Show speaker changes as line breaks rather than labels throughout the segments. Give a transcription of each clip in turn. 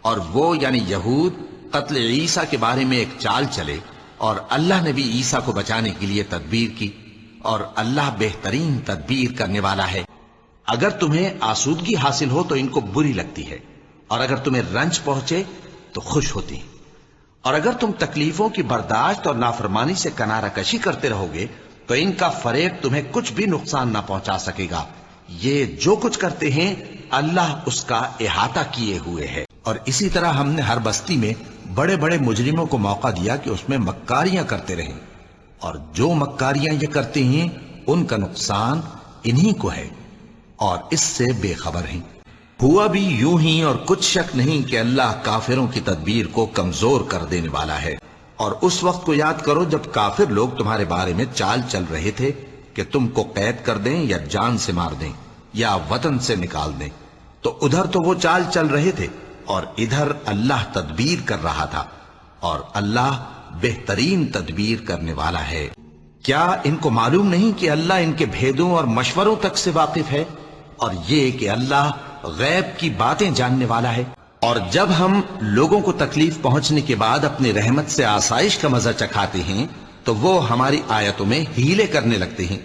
اور وہ یعنی یہود قتل عیسیٰ کے بارے میں ایک چال چلے، اور اللہ نے بھی عیسیٰ کو بچانے کے لیے تدبیر کی، اور اللہ بہترین تدبیر کرنے والا ہے۔ اگر تمہیں آسودگی حاصل ہو تو ان کو بری لگتی ہے، اور اگر تمہیں رنج پہنچے تو خوش ہوتی ہے، اور اگر تم تکلیفوں کی برداشت اور نافرمانی سے کنارہ کشی کرتے رہو گے تو ان کا فریب تمہیں کچھ بھی نقصان نہ پہنچا سکے گا۔ یہ جو کچھ کرتے ہیں اللہ اس کا احاطہ کیے ہوئے ہے۔ اور اسی طرح ہم نے ہر بستی میں بڑے بڑے مجرموں کو موقع دیا کہ اس میں مکاریاں کرتے رہیں، اور جو مکاریاں یہ کرتے ہیں ان کا نقصان انہی کو ہے، اور اس سے بے خبر ہیں۔ ہوا بھی یوں ہی، اور کچھ شک نہیں کہ اللہ کافروں کی تدبیر کو کمزور کر دینے والا ہے۔ اور اس وقت کو یاد کرو جب کافر لوگ تمہارے بارے میں چال چل رہے تھے کہ تم کو قید کر دیں یا جان سے مار دیں یا وطن سے نکال دیں، تو ادھر تو وہ چال چل رہے تھے اور ادھر اللہ تدبیر کر رہا تھا، اور اللہ بہترین تدبیر کرنے والا ہے۔ کیا ان کو معلوم نہیں کہ اللہ ان کے بھیدوں اور مشوروں تک سے واقف ہے، اور یہ کہ اللہ غیب کی باتیں جاننے والا ہے؟ اور جب ہم لوگوں کو تکلیف پہنچنے کے بعد اپنی رحمت سے آسائش کا مزہ چکھاتے ہیں تو وہ ہماری آیتوں میں ہیلے کرنے لگتے ہیں۔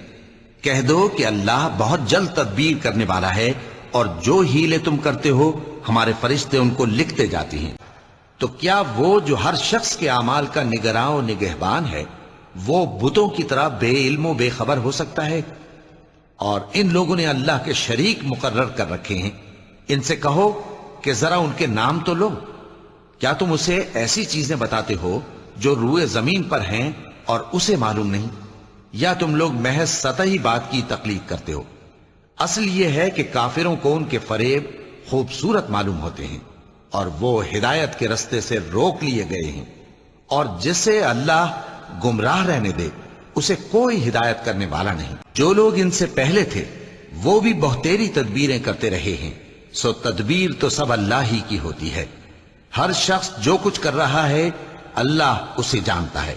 کہہ دو کہ اللہ بہت جلد تدبیر کرنے والا ہے، اور جو ہیلے تم کرتے ہو ہمارے فرشتے ان کو لکھتے جاتے ہیں۔ تو کیا وہ جو ہر شخص کے اعمال کا نگراں و نگہبان ہے وہ بتوں کی طرح بے علم و بے خبر ہو سکتا ہے؟ اور ان لوگوں نے اللہ کے شریک مقرر کر رکھے ہیں۔ ان سے کہو کہ ذرا ان کے نام تو لو۔ کیا تم اسے ایسی چیزیں بتاتے ہو جو روئے زمین پر ہیں اور اسے معلوم نہیں، یا تم لوگ محض سطحی بات کی تقلید کرتے ہو؟ اصل یہ ہے کہ کافروں کو ان کے فریب خوبصورت معلوم ہوتے ہیں، اور وہ ہدایت کے رستے سے روک لیے گئے ہیں، اور جسے اللہ گمراہ رہنے دے اسے کوئی ہدایت کرنے والا نہیں۔ جو لوگ ان سے پہلے تھے وہ بھی بہتیری تدبیریں کرتے رہے ہیں، سو تدبیر تو سب اللہ ہی کی ہوتی ہے۔ ہر شخص جو کچھ کر رہا ہے اللہ اسے جانتا ہے،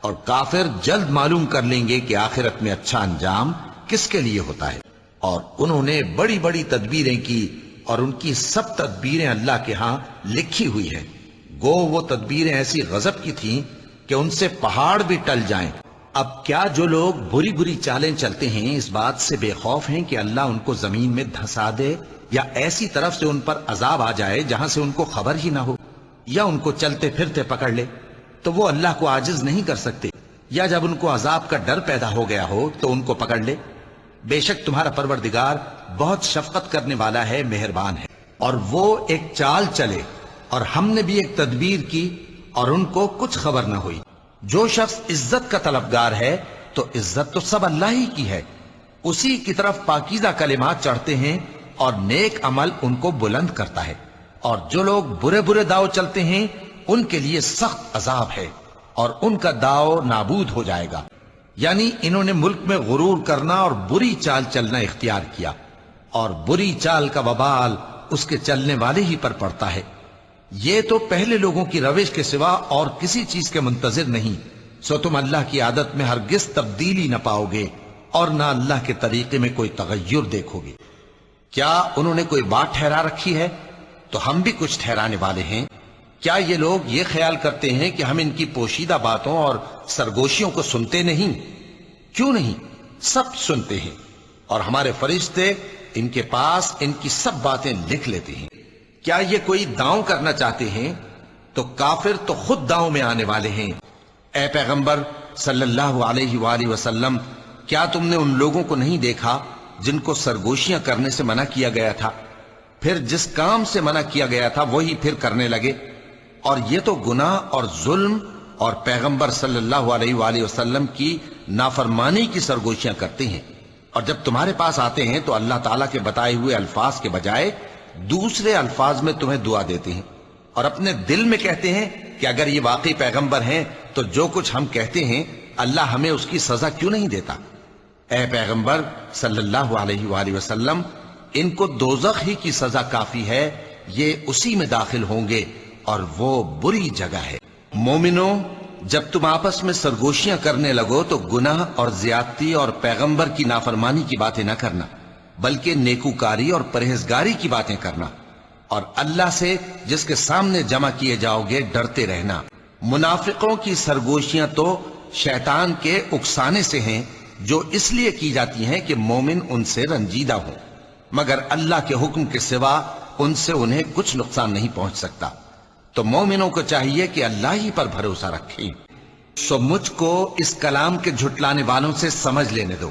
اور کافر جلد معلوم کر لیں گے کہ آخرت میں اچھا انجام کس کے لیے ہوتا ہے۔ اور انہوں نے بڑی بڑی تدبیریں کی، اور ان کی سب تدبیریں اللہ کے ہاں لکھی ہوئی ہیں۔ گو وہ تدبیریں ایسی غضب کی تھیں کہ ان سے پہاڑ بھی ٹل جائیں۔ اب کیا جو لوگ بری بری چالیں چلتے ہیں اس بات سے بے خوف ہیں کہ اللہ ان کو زمین میں دھسا دے، یا ایسی طرف سے ان پر عذاب آ جائے جہاں سے ان کو خبر ہی نہ ہو، یا ان کو چلتے پھرتے پکڑ لے؟ تو وہ اللہ کو عاجز نہیں کر سکتے، یا جب ان کو عذاب کا ڈر پیدا ہو گیا ہو تو ان کو پکڑ لے؟ بے شک تمہارا پروردگار بہت شفقت کرنے والا ہے، مہربان ہے۔ اور وہ ایک چال چلے، اور ہم نے بھی ایک تدبیر کی، اور ان کو کچھ خبر نہ ہوئی۔ جو شخص عزت کا طلبگار ہے تو عزت تو سب اللہ ہی کی ہے، اسی کی طرف پاکیزہ کلمات چڑھتے ہیں، اور نیک عمل ان کو بلند کرتا ہے۔ اور جو لوگ برے برے داؤ چلتے ہیں ان کے لیے سخت عذاب ہے، اور ان کا داؤ نابود ہو جائے گا۔ یعنی انہوں نے ملک میں غرور کرنا اور بری چال چلنا اختیار کیا، اور بری چال کا وبال اس کے چلنے والے ہی پر پڑتا ہے۔ یہ تو پہلے لوگوں کی روش کے سوا اور کسی چیز کے منتظر نہیں، سو تم اللہ کی عادت میں ہرگز تبدیلی نہ پاؤ گے، اور نہ اللہ کے طریقے میں کوئی تغیر دیکھو گے۔ کیا انہوں نے کوئی بات ٹھہرا رکھی ہے تو ہم بھی کچھ ٹھہرانے والے ہیں؟ کیا یہ لوگ یہ خیال کرتے ہیں کہ ہم ان کی پوشیدہ باتوں اور سرگوشیوں کو سنتے نہیں؟ کیوں نہیں، سب سنتے ہیں، اور ہمارے فرشتے ان کے پاس ان کی سب باتیں لکھ لیتے ہیں۔ کیا یہ کوئی داؤں کرنا چاہتے ہیں تو کافر تو خود داؤں میں آنے والے ہیں۔ اے پیغمبر صلی اللہ علیہ وآلہ وسلم، کیا تم نے ان لوگوں کو نہیں دیکھا جن کو سرگوشیاں کرنے سے منع کیا گیا تھا، پھر جس کام سے منع کیا گیا تھا وہی پھر کرنے لگے؟ اور یہ تو گناہ اور ظلم اور پیغمبر صلی اللہ علیہ وآلہ وسلم کی نافرمانی کی سرگوشیاں کرتے ہیں، اور جب تمہارے پاس آتے ہیں تو اللہ تعالیٰ کے بتائے ہوئے الفاظ کے بجائے دوسرے الفاظ میں تمہیں دعا دیتے ہیں، اور اپنے دل میں کہتے ہیں کہ اگر یہ واقعی پیغمبر ہیں تو جو کچھ ہم کہتے ہیں اللہ ہمیں اس کی سزا کیوں نہیں دیتا؟ اے پیغمبر صلی اللہ علیہ وآلہ وسلم، ان کو دوزخ ہی کی سزا کافی ہے، یہ اسی میں داخل ہوں گے، اور وہ بری جگہ ہے۔ مومنوں، جب تم آپس میں سرگوشیاں کرنے لگو تو گناہ اور زیادتی اور پیغمبر کی نافرمانی کی باتیں نہ کرنا، بلکہ نیکوکاری اور پرہیزگاری کی باتیں کرنا، اور اللہ سے جس کے سامنے جمع کیے جاؤ گے ڈرتے رہنا۔ منافقوں کی سرگوشیاں تو شیطان کے اکسانے سے ہیں، جو اس لیے کی جاتی ہیں کہ مومن ان سے رنجیدہ ہوں، مگر اللہ کے حکم کے سوا ان سے انہیں کچھ نقصان نہیں پہنچ سکتا۔ تو مومنوں کو چاہیے کہ اللہ ہی پر بھروسہ رکھیں۔ سو مجھ کو اس کلام کے جھٹلانے والوں سے سمجھ لینے دو۔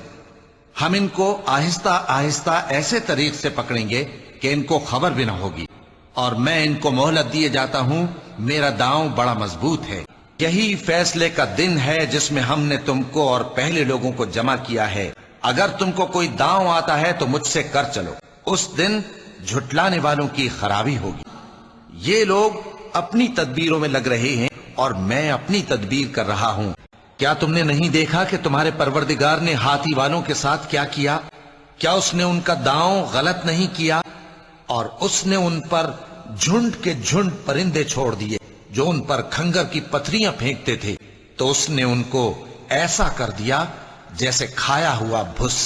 ہم ان کو آہستہ آہستہ ایسے طریق سے پکڑیں گے کہ ان کو خبر بھی نہ ہوگی، اور میں ان کو مہلت دیے جاتا ہوں، میرا داؤں بڑا مضبوط ہے۔ یہی فیصلے کا دن ہے جس میں ہم نے تم کو اور پہلے لوگوں کو جمع کیا ہے۔ اگر تم کو کوئی داؤں آتا ہے تو مجھ سے کر چلو، اس دن جھٹلانے والوں کی خرابی ہوگی۔ یہ لوگ اپنی تدبیروں میں لگ رہے ہیں اور میں اپنی تدبیر کر رہا ہوں۔ کیا تم نے نہیں دیکھا کہ تمہارے پروردگار نے ہاتھی والوں کے ساتھ کیا کیا؟ کیا اس نے ان کا داؤں غلط نہیں کیا؟ اور اس نے ان پر جھنڈ کے جھنڈ پرندے چھوڑ دیے جو ان پر کھنگر کی پتھریاں پھینکتے تھے، تو اس نے ان کو ایسا کر دیا جیسے کھایا ہوا بھس۔